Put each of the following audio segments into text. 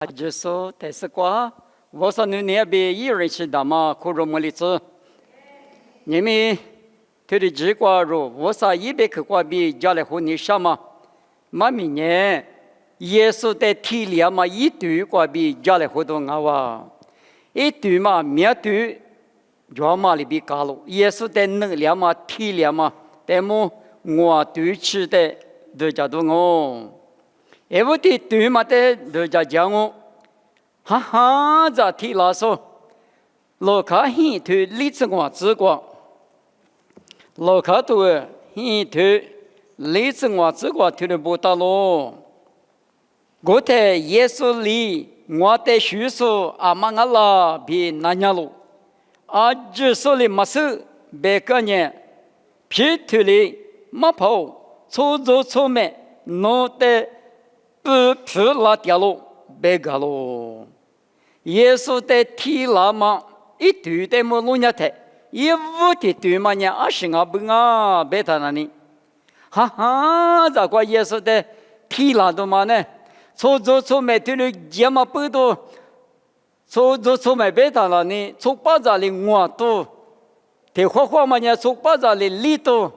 Jesu tesikwa vosa nunia be yirichi dama kurumulitsu nimi turi jikwa ro vosa yibe kwa bi jale huni shama mami nye Yesu te tilia ma itu kwa bi jale hudo ngawa itu ma miatu joma li bi kalu Yesu te nlia ma tilia ma temu ngwa tu chi te de jadu ngo evuti tu ma te de jajango ha ha za ti la so lo ka hi tu li zi ngwa zi kwa lo ka tu hi tu li zi ngwa zi kwa tu de bu ta lo go te Yesu li ngwa te shu so amang ala bi nanya lo a ji so li ma su be ka nye pi tu li ma po cho zo cho me no te pu pu la dia lo be ga lo Yesu te ti la ma I tu te mo lu nya te I vu ti tu ma nya a shin a bu nga be ta na ni ha ha za kwa Yesu te ti la do ma ne cho zo cho me tu lu jia ma pu do cho zo cho me be ta na ni cho pa za li ngwa to te ho ho ma nya cho pa za li to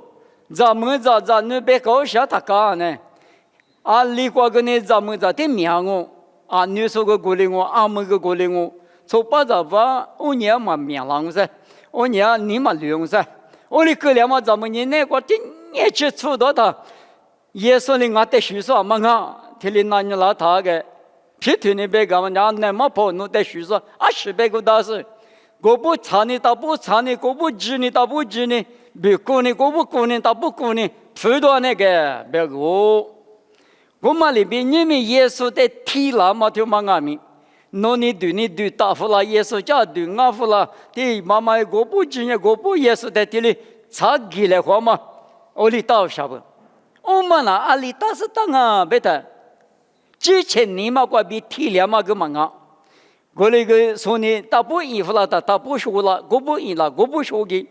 za mu za nu be ko sha ta ka ne a li kwa ge ne za mu za te miang o a nu so go go le ngo a mu go go le ngo so pa za va o nya ma miang lang se o nya ni ma liong se o li ke le ma za mu ni ne kwa ti nye chi chu do ta ye so li nga te shu so ma nga te li na ni la ta ge pi tu ni be ga ma nya ne ma po nu te shu so a shi be go da se go bu cha ni ta bu cha ni go bu ji ni ta bu ji ni bi ku ni go bu ku ni ta bu ku ni pu do ne ge be go我们里边因为耶稣的体啦嘛，就嘛阿弥，你对大夫啦，耶稣家对阿夫啦，对妈妈我不知呢，我不耶稣的体里查起来话嘛，我里到啥不？我们那阿里大是当啊，别的，之前你嘛过比体了嘛个嘛啊，我那个说呢，大不衣服啦，大不说啦，我不衣啦，我不说的，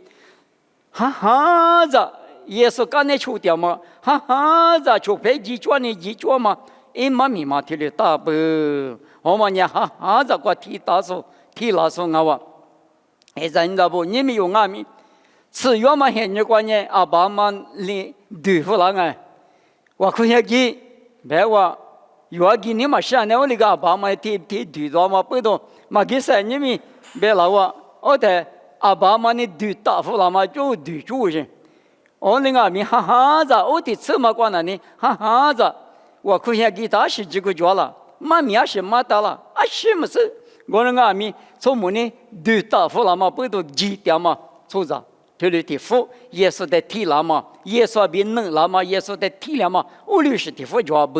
哈哈子。耶稣干那出掉嘛，哈哈，咋出牌几转呢？几转嘛？哎，妈咪嘛，提了大不？我们呀，哈哈，咋个提大手，提拉手啊哇？哎，咱咋不？你们有阿咪？吃药嘛，很有关系，阿爸嘛，你对付啷个？我看下去，别话，药给你嘛想呢，我那个阿爸嘛，提对着嘛，不懂，嘛给啥你们别老话，我的阿爸嘛，你对大夫了嘛，就对住去。我那个米哈哈子，我的车嘛关了呢，哈哈子，我看下给他是几个月了，妈咪也是妈大了，啊什么事？我那个米从门呢对大夫了嘛，不都几点嘛，做着，对了的服，也是在提了嘛，也是别弄了嘛，也是在提了嘛，我就是的服家不，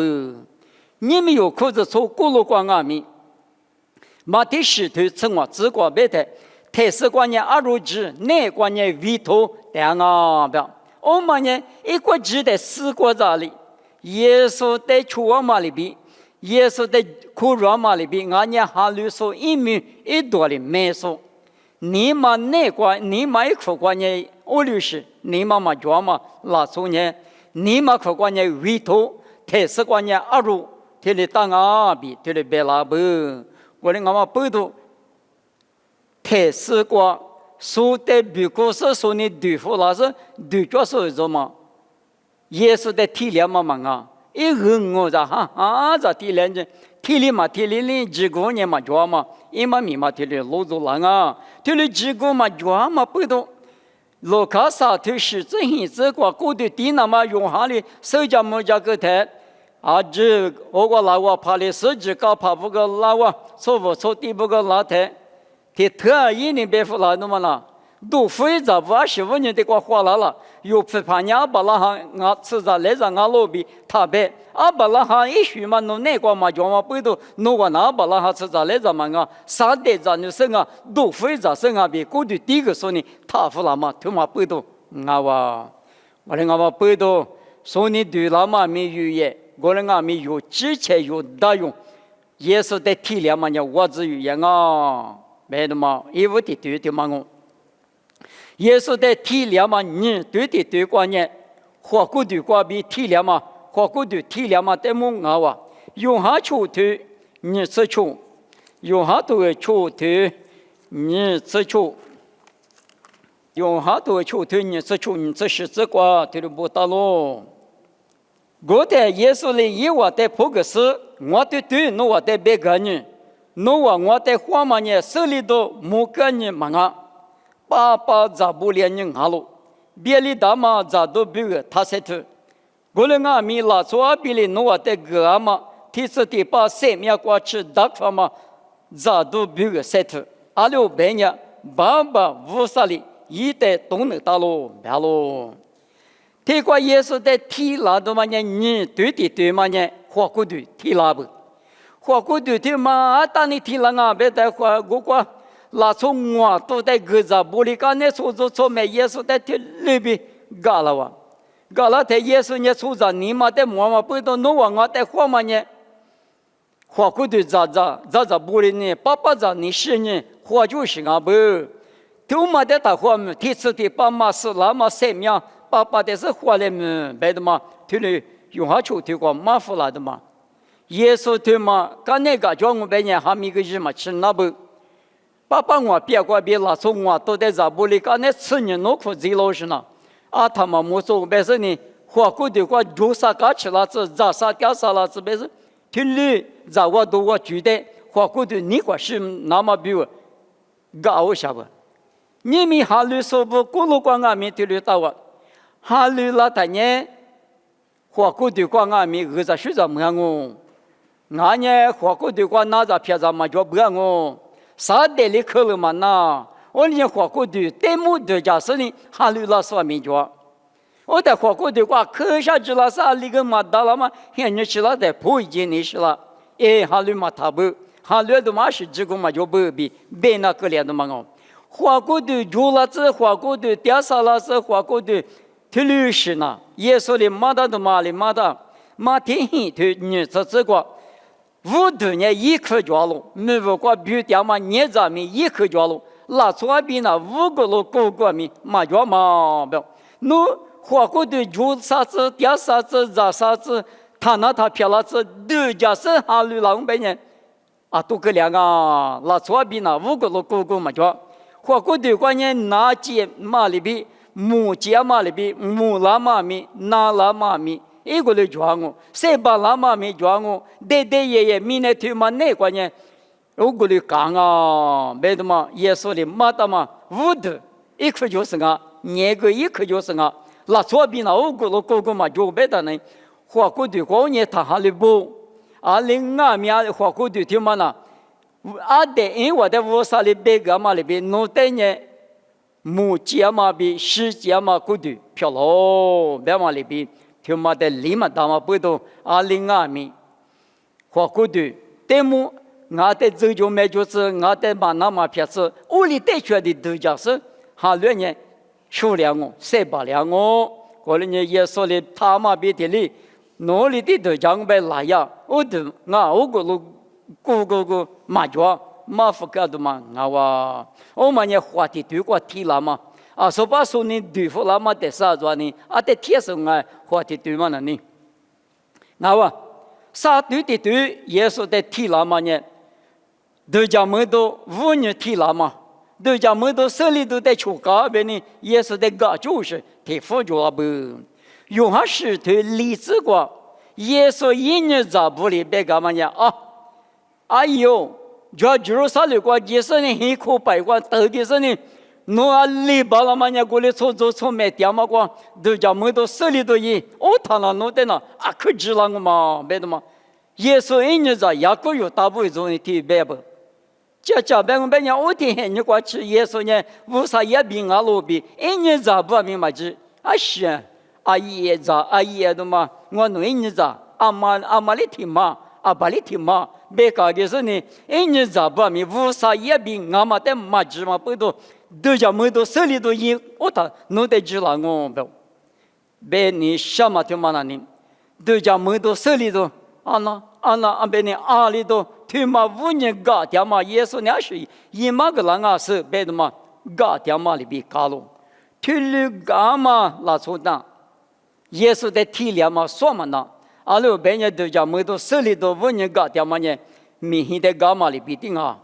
你们有裤子从过路关阿米，马的石头称我只管别的，特色观念阿如之，内观念위토两啊表。我们呢，一个字的四个字里，耶稣在出我们里边，耶稣在苦我们里边，俺家哈律说一米一多的没说，你们那个你们一口关呢，我律师，你们嘛做嘛拉出呢，你们口关呢위토特色关呢阿如，这里当阿比，这里别拉不，我的俺们不都特色关。说的比如说你对付那是对着说什么？也是在体谅嘛嘛啊！一个我在哈在体谅着，体谅嘛体谅你几个人嘛做嘛，一嘛咪嘛体谅老多人啊，体谅几个嘛做嘛不懂。老卡萨头是这样子个，过的地那么用下的手家么家个台，啊这我个老话怕的手指高怕不个老话，错不错地不个老台。ที่เธอยี่นี่เบฟลานุมานะดูฟื้นจับว่าชีวิตนี่ดีกว่าขวาละอยู่พิพาญาบลาหางาศึกษาเลจางาโลบีท่าเบอาบลาหาอิชุมันนู่นเนี่ยกว่ามาจอมาไปดูนู่นว่านาบลาหาศึกษาเลจามังาสาเดจานุสึงาดูฟื้นจับสึงาบีกูดูตีกส่วนนี้ท่าฟลามาทุมาไปดูงาว่าวันนี้งามาไปดูส่วนนี้ดูลามามีอยู่เย่กูเลยงามีอยู่จิตเชยอยู่ได้อยู่เยซูได้ที่เลี้ยมันยังว่าจะอยู่ยังอ่ะ别的嘛，一无的对的嘛我，耶稣在体谅嘛，你对的对观念，活过的过比体谅嘛，活过的体谅嘛，在么啊哇，用下出头，你自处，用哈多的处对你自处，用哈多的处对你自处，你这是这个对不到喽。我在耶稣里以我的普克斯，我的对努我的别个人，努我的花嘛呢，手里头木个人嘛啊，爸爸咋不连人哈喽？别里大嘛咋都别个他才头，我了俺米拉错别里努我的个嘛，提次的把生命过去打发嘛，咋都别个才头，阿六白呢，爸爸无啥哩，一代都能打喽，别喽。提过耶稣的提拉的嘛呢，你对的对嘛呢，花骨对提拉不，花骨对的嘛，当你提拉啊，别在花我过，拉从我都在个子玻璃干那出租出卖耶稣的提里边搞了哇，搞了在耶稣呢出租你嘛的妈妈不都弄我的花嘛呢，花骨对咋玻璃呢，爸爸咋你是呢，花就是啊不，都嘛的大花么，提次的爸妈是那么生命。爸爸的是活来么？别的嘛，对了，用下去对过马夫拉的嘛。耶稣对嘛，刚那个叫我白年还没个日嘛，吃那不？爸爸我别过别拉从我都在咋不里？刚那吃你脑壳贼老实呢。啊，他们没做白事呢，花过的过有啥干吃了子，咋啥干啥了子白事？对了，咋我都我觉得花过的你可是那么比我高下不？你们哈律说不？咕噜光俺们对了到我。哈律拉他呢，花骨对光俺们儿子睡着么我，俺呢花骨对光哪吒撇着嘛就不我，啥得里去了嘛那，我呢花骨对对木对家是呢，哈律拉说明着，我在花骨对光可下去了啥那个嘛到了嘛，现在去了在不已经你是了，哎哈律嘛他不，哈律的嘛是这个嘛就不比别那个脸的嘛我，花骨对住了子花骨对掉下了子花骨对。特律是呢，耶稣的马达的马里马达，马天黑的女子这个，五度呢一颗脚路，没有过比掉嘛，你咱们一颗脚路，拉错边那五个路过过面，马脚嘛不，侬花过的住啥子掉啥子咋啥子，他那他撇了子，都家是哈律郎白人，啊都个两个，拉错边那五个路过过嘛脚，花过的关键拿起马里边。木结嘛里边，木拉嘛咪，拿拉嘛咪，一个来抓我，谁把拉嘛咪抓我？爹爹爷爷咪那头嘛那关键，我个来讲啊，别的嘛，耶稣的马达嘛，五的，一颗就是啊，年个一颗就是啊，那左边那我个了哥哥嘛就别的呢，花过的过年他还来不，啊另外面花过的天嘛那，啊的因我的我啥里别个嘛里边弄的呢。木结嘛比石结嘛骨头漂喽，别嘛里边听嘛的里嘛大嘛不多，啊另外面花骨头，对么？俺的走就买就是俺的嘛那嘛片子，屋里带出来的都讲是，哈两年数量哦，300两哦，过了年也说的他嘛别的里，哪里的都讲被拉呀，我都俺我个路个马脚。马福克的嘛，我我们也话题对过提了嘛，啊，说把说你对付了嘛，得啥子呢？啊，得贴上啊，话题对嘛呢？你，我啥对的对，耶稣得提了嘛呢？都讲么多5年提了嘛，都讲么多手里都得出高边呢，耶稣得搞就是得辅助了不？用下石头例子过，耶稣一年咋不里别干嘛呢？啊，哎呦！就就是啥了？过几十年很可悲，过到底是呢，侬啊里巴了嘛？人过来出卖掉嘛？过都讲么都手里头一，我他那弄的呢，啊可知了我嘛？别的嘛，耶稣一年在雅各有大部分人提白不？这别个别人我听你过去耶稣呢，无啥也比俺老比，一年在不明白子啊是阿姨的嘛，我弄一年在阿妈里听嘛，阿爸里听嘛。别个的是呢，一年咋不咪无啥也比俺们的马子嘛不多，都叫么多手里头一，我他弄得知了我不，别你什么听嘛那呢，都叫么多手里头，别你阿里头听嘛5年搞掉嘛，耶稣那是一嘛个人啊是别的嘛搞掉嘛里边搞了，听了搞嘛拉出当，耶稣的体谅嘛说嘛那。阿罗别人都讲么多手里头5年搞掉嘛呢，明显的伽马里必定啊，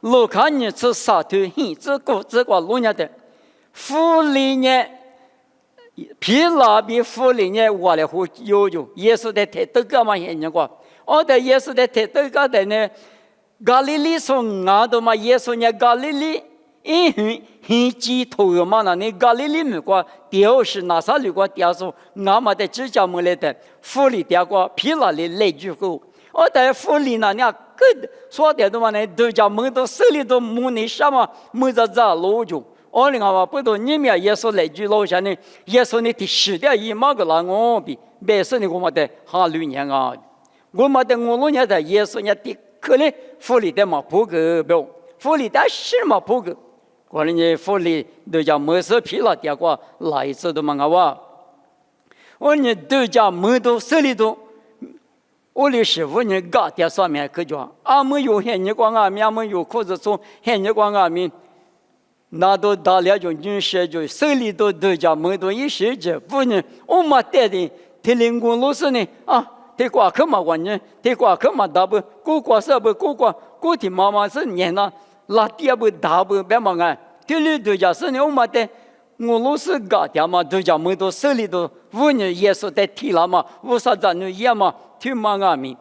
罗卡尼吃沙头hin这个这个罗nhà的，福利呢，皮拉比福利呢，我来胡有，耶稣的太多伽马现人个，我的耶稣的太多个的呢，加利利从哪都嘛耶稣呢加利利。因为很基头嘛，那你加利利没过，屌是拿啥路过屌说，俺们的指甲没来的，福利屌过，皮拉里来句后，我在福利那你个说的都嘛呢，都叫门都手里都没你什么，没在这路就，我另外不都你们耶稣来句路上呢，耶稣你的十点一马个啦我比，别说你我们的哈路年啊，我们的我路年的耶稣呢的可能福利的嘛不够不，福利的是嘛不够。过来呢，福利都叫没事皮了，点过来一次都蛮好哇。我呢都叫没都手里头，我的师傅呢嘎点上面去讲，俺们有黑你光俺们，俺们有裤子穿黑你光俺们，那都大了就女士就手里头都叫没都一时节，不呢我们带的提领工老师呢啊，提挂克嘛玩呢，提挂克嘛打不，过挂是不过挂，过提妈妈是年呐。拉第二步大步别忙啊！第六度假是你我们的，我老是搞掉嘛，度假门都手里头，五年耶稣在提了嘛，五啥子你也嘛，听嘛阿弥，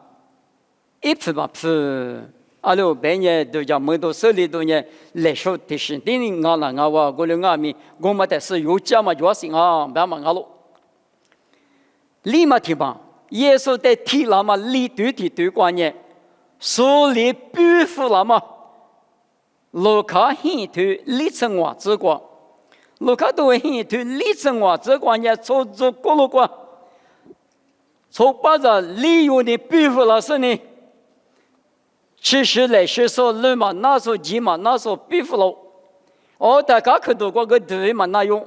一次嘛次，阿罗半夜度假门都手里头呢，来说的是顶阿那阿哇，我的阿弥，我们的是有家嘛，就是啊，别忙阿罗，立马听嘛，耶稣在提了嘛，立对关键，手里bü服了嘛。卢卡现头里程瓦之光，卢卡都现头里程瓦之光也做过路过，从把这利用的背负了是呢，其实来是说人嘛，那时候急嘛，那时候背负了，大家看到过个对嘛那用，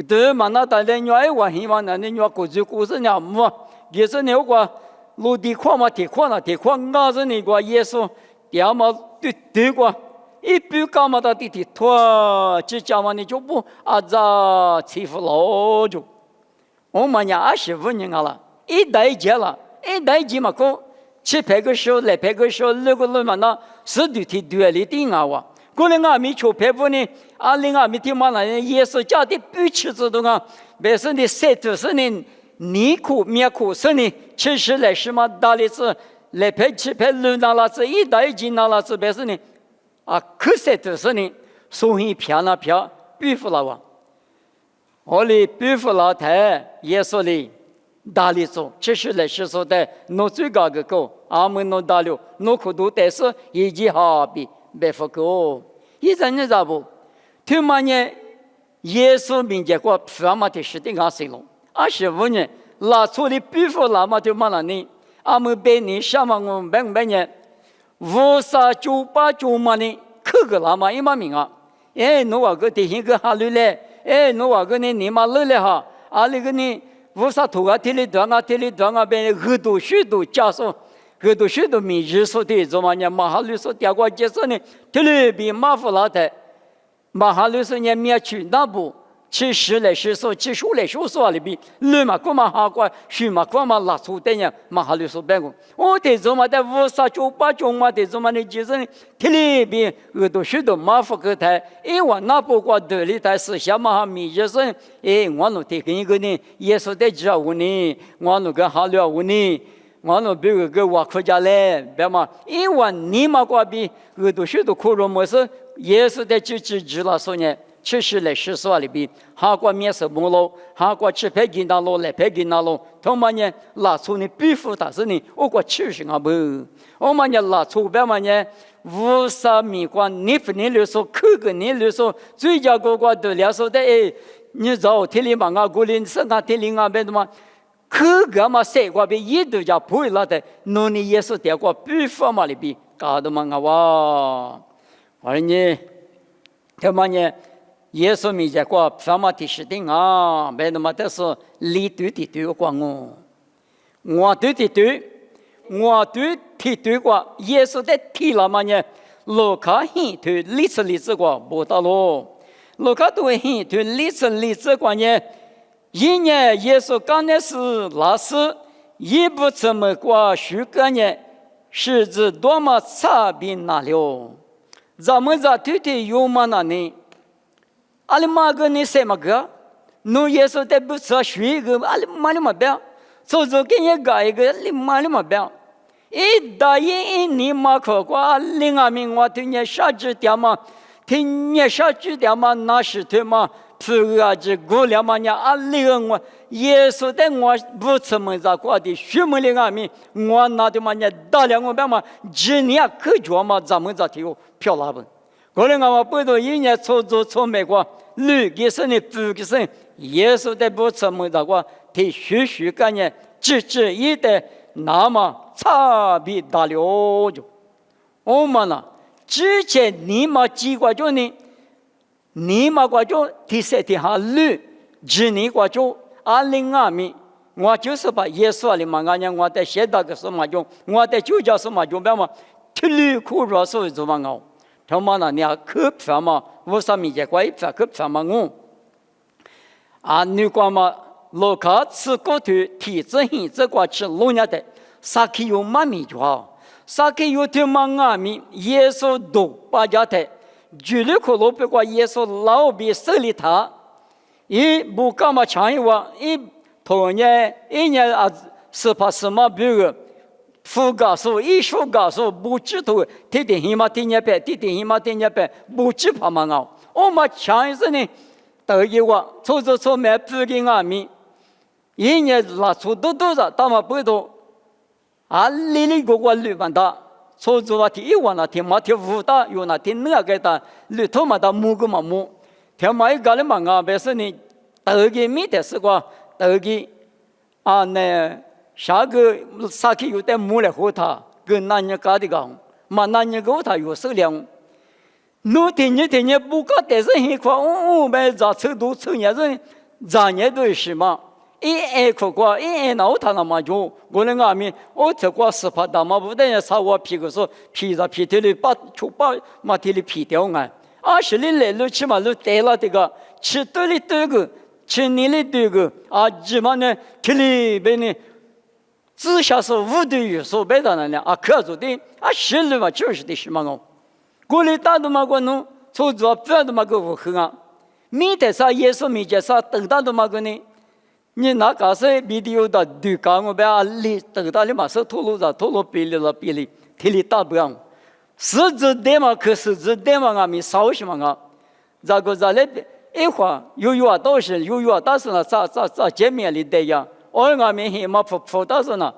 对嘛那大家爱玩希望那你要过去故事呢么？也是你个陆地矿嘛，地矿那是你个耶稣，要么对过。一不干嘛的弟弟拖，只讲嘛你就不啊这欺负老就，我们家25年了，一代接了，一代接嘛过700个手，200个手，6个人嘛那10对提对里定啊哇，过年俺们求佩服呢，20俺们听嘛那耶稣家的不吃这东啊，别是你3头是你泥苦面苦是你70来什么大力士200、700轮拿了这一代接拿了这别是你。啊，可惜的是呢，所以骗了骗，背负了我。我哩背负了台，耶稣哩大力做，其实来是说的，侬最高个高，俺们侬大了，侬可多但是以及好比别不够。现在你咋不？他妈呢，耶稣面前过什么的事情俺谁了？25年，拉出的背负了嘛就嘛了呢，俺们百年什么我们百年。5498嘛呢，可个啦嘛，一嘛名啊！侬话个提醒个哈路嘞，侬话个你嘛路嘞哈，那个呢，54头啊，提里短啊，边耳朵许多加上，耳朵许多名日说的，怎么呢？马哈路说第二个介绍呢，提里比马夫拉的，马哈路说呢面去那不。70来说，75来说里边，你嘛干嘛哈过，许嘛干嘛拉出的呢？嘛哈里说别个，我得做嘛的5498嘛得做嘛的，就是这里边耳朵许多马夫个台，我那不过这里台是什么哈米就是我弄的跟一个呢，耶稣的教我呢，我弄个哈了我呢。我那别个我国家来，别嘛，因为你嘛过比耳朵许多苦肉么是，耶稣的指了说呢。70来10里边，哈过面是木路，哈过700斤那路，200斤那路，他们呢拉出呢背负但是呢，我过70啊不，我们呢拉出别嘛呢，50米光，你不你来说，口个你来说，最佳个个都来说的你找天里嘛啊，过年生啊天里啊别的嘛，口个嘛谁个别一都叫不会了的，农历也是点过背负嘛里边，搞得嘛啊哇，而呢，他们呢。耶稣面前过什么的事情啊？别那么的是离对光哦，我对，我对过耶稣的提了嘛呢？路卡现对历史过不到咯，路卡都现对历史过呢？一年耶稣刚开始那时也不怎么过许个呢，日子多么差别大了！咱们这天天有嘛那呢？阿里玛个你什么个？侬耶稣在不吃水个，阿里玛里嘛别，走走给人家一个，里玛里嘛别。一大一你嘛可过，另外面我听见啥子点嘛？听见啥子点嘛？那是对嘛？这个这过了嘛？伢阿里个我耶稣在我不吃么子过的，什么另外面我那的嘛伢大了我别嘛，今年可着嘛咱们这条漂亮不？过来我不到一年从美国旅个生的不个生，耶稣在不吃么子过，他许个呢，只一的那么。差别大了就，我们呢？之前你嘛几个就呢？你嘛个就第三天下路，今年个就20米，我就是把耶稣的嘛，我在写那个什么就，我在就叫什么就别嘛，体力苦弱所以做嘛我，他妈呢你还可怕嘛？我上面这块一怕可怕嘛我，你讲嘛，老卡吃骨头，体质很这个吃老年的。撒开有妈咪就好，撒开有天妈阿咪，耶稣都把家的，距离可罗别过耶稣老比手里他，一不干嘛强一话，一同年一年啊是怕什么别个，副告诉艺术告诉不知道，天天起码天天白，天天起码天天白，不知怕嘛熬，我们强一些呢，得一话，错买不给阿咪，一年拉出多少，他们不多。里个绿板的，操作话题一晚那天马天舞的，有那天那个的绿头马的木个嘛木，天马一个的嘛啊，别说你得个米的是个得个那下个啥个有点木来和他，跟那人家的讲，嘛那人家他有数量，侬天天不搞但是很快，别咋抽都抽也是，咋也都是嘛。一可过，一那我他那么就，我那阿面，我这过是怕大嘛不但要杀我皮个说皮着皮头里把就把马头里皮掉啊，是里来路起码路带了这个，吃多里多个，吃你里多个，起码呢，体里边呢，至少是5度有所别的呢，可做的，是里嘛就是的什么哦，过来打的嘛个侬，做做不的嘛个无痕没得啥耶稣没介绍，等到的嘛个呢。你那个是video的对讲我把里等到你马上透露比例，体力大不样，实质的嘛可实质的嘛俺们少什么啊？这个在那一会儿有都是有但是呢，在见面里的呀，俺们还嘛不但是呢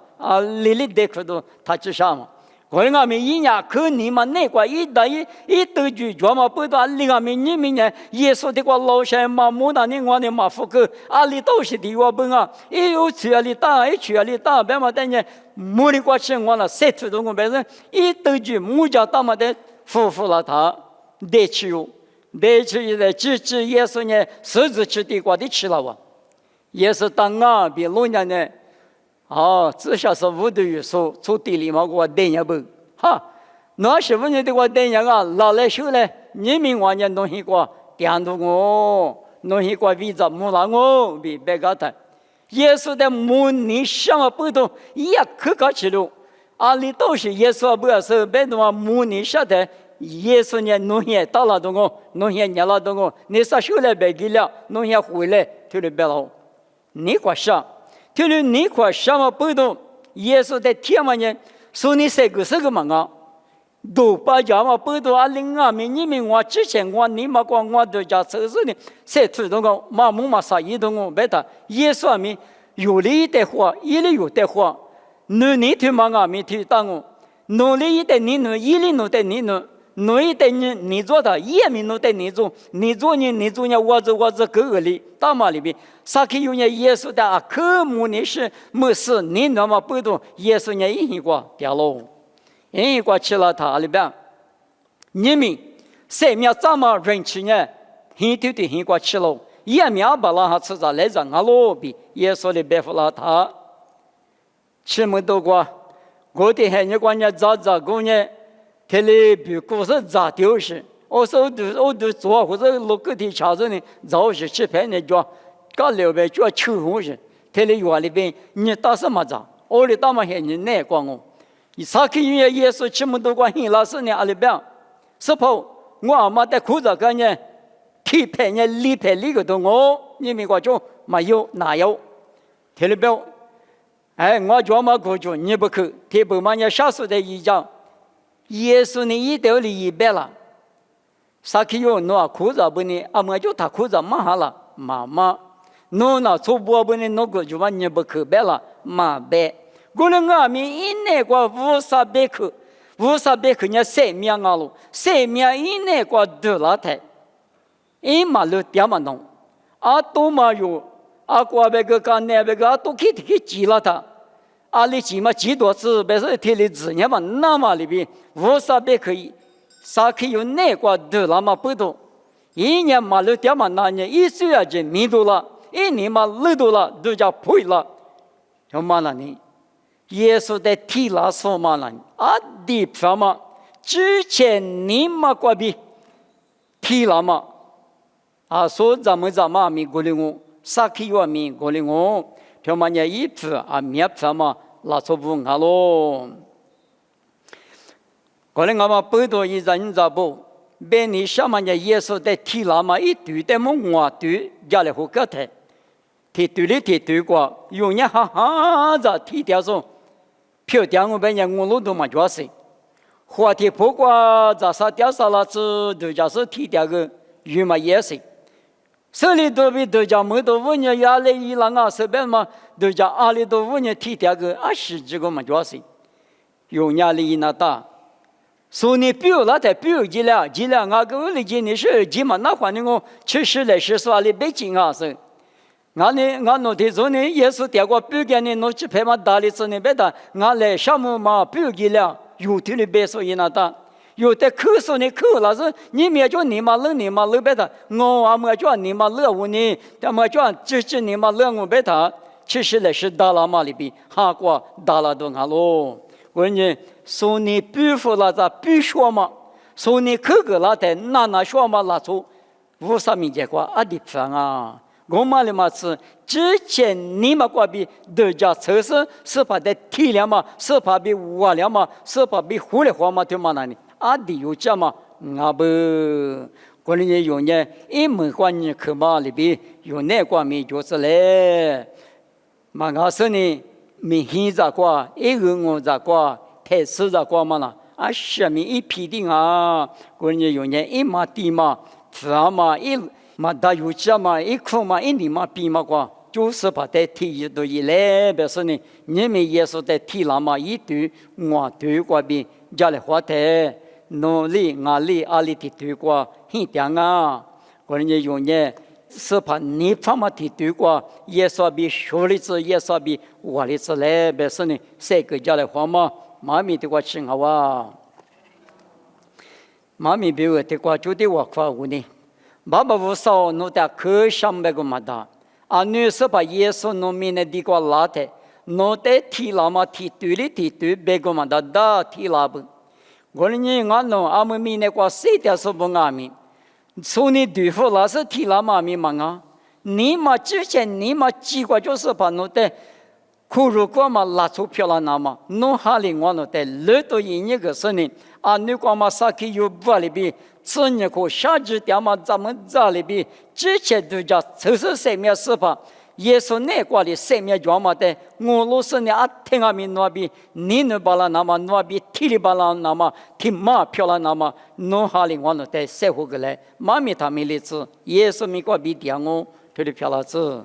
里的可都他至少嘛。我俺们一年可你们那个一得句专门不到另外面你们呢，耶稣的个老山嘛，木那你我的嘛福个，里都是的我本一有去里打，一去里打，别嘛等呢，木的个情况了，谁知道我别人一得句木家大嘛的夫妇了他，得去的支耶稣呢，十字去的个的去了哇，也是当比老年呢。至少是5度有数，从地里嘛我等一步，那是不是的我等一个，老来说嘞，你们我呢东西过，点到我，东西过为着木拉我，比别个的，耶稣的母你什么不懂，也可搞起了，里都是耶稣不要说别的嘛母你晓得，耶稣呢东西到了的我，东西捏了的我，你啥时候来别给了，东西回来就得别了，你过啥？就是你块什么不懂，耶稣在天嘛呢，说你这个嘛都把家嘛不懂另外面你们我之前我你嘛讲我都家测试呢，谁知道个马木嘛啥移动我别的，耶稣面有理的话，一理有的话，你听嘛俺们听当我，努力的你努，一理努的你努。努一点你做的，也没努的你做，你做呢，我做个里，大马里边，啥可有呢？耶稣的科目呢是没事，你那么不懂，耶稣呢一挂掉了，一挂去了他里边，你们3秒这么人去呢，很多的一挂去了，1秒把那哈吃着来着，俺老比耶稣的白服了他，这么多个，我的还你管人咋个呢？他里比故事咋丢是，我都做或者录个的查着呢，早是吃饭的叫，搞了呗叫抽红是，他里院里边你打什么仗？我里打嘛些人难管我，撒开有耶稣这么多个希腊是呢阿里边，是否我阿妈在哭着个呢？体配呢里配里个东我，你们个就没有哪有？听了没？哎，我专门过去，你不去，提不嘛？你下次的一讲，耶稣呢一道里一百了，撒开有那哭着不呢？阿妈就他哭着骂了，妈妈。那错不不呢？那个就嘛你不去白了，嘛白。我们阿弥一年过无啥白去，无啥白去呢？生命啊喽，生命一年过得了台，一马路点嘛弄，啊都嘛有，啊过别个干那别个啊都去记了他，啊你记嘛记多次，别说提的字呢嘛，那么里边无啥白可以，啥可以有那过得了嘛不多，一年马路点嘛那年一岁啊就迷多了。一年嘛，累多了，都叫配了，就嘛了呢。耶稣在提拉说嘛了，啊，地方嘛，之前你嘛过比提拉嘛，啊，说咱们咪过来我，啥去我咪过来我，就嘛呢一次啊，灭次嘛，拉错不下咯。过来我嘛不多一人咋不？别你什么呢？耶稣在提拉嘛，一对的么我对，家里好个台。提对哩提对过，有人哈哈在提掉说，票掉我别人我路都嘛抓死，话题不过在啥掉啥了子，都叫是提掉个有嘛也是，手里都比都叫没多5年压力一浪啊，这边嘛都叫阿里多5年提掉个20几个嘛抓死，有压力那大，所以表那在表几了，俺个屋里今年是几嘛那反正我70来10岁里北京啊是。俺那天说呢，也是点过表给呢，那去拍嘛打的时呢，别的俺来项目嘛表给了，有的哩别说一那打，有的口说呢口那是你们叫你嘛冷别的，我阿么叫你嘛冷我呢，他们叫支你嘛冷我别的，其实来是打了嘛里边，哈过打了都俺咯，我呢说你表服了咋表说嘛，说你口个那的那说嘛那出，无啥名结果啊地方啊。我嘛的嘛是之前你们过比都叫测试是怕的体量嘛，是怕比物量嘛，是怕比互联网嘛，对嘛那里啊的有这嘛，啊不，过年有呢，一门关你去嘛里边有那关没就是嘞，嘛我说呢，没现在过，一个我在过，太实在过嘛啦，啊下面一批的啊，过年有呢一嘛地嘛，自然嘛一。嘛，大有这嘛，一口嘛，一年嘛，比嘛过，就是把在提一度以来，表示呢，你们也是在提了嘛，一对我对过边，家里花台，努力压力阿里的对过，很点啊，我人家用呢，是把你方嘛的对过，也说比学历子，也说比我的子来，表示呢，这个家里花嘛，妈咪的过吃好啊，妈咪比我的过就得我夸我呢。爸爸无少弄点可上白个嘛的，啊，女是把耶稣弄面的地瓜拉的，弄得提拉嘛提对哩提对白个嘛的da提拉不，我呢俺弄阿们面的瓜谁的是不阿面，所以对付那是提拉嘛面嘛啊，你嘛之前你嘛几个就是把弄得。苦如果嘛拉出票了那么，弄哈里我弄得乐多一年个事呢，啊，你光嘛啥去有不里边，此年可下几点嘛咱们这里边，之前都叫就是生命是吧？耶稣那挂的生命叫嘛的，我老是呢啊听阿面那边，你那巴拉那么那边提里巴拉那么提马票了那么，弄哈里我弄得社会个来，妈咪他们例子，耶稣没挂比点我，这里票了子。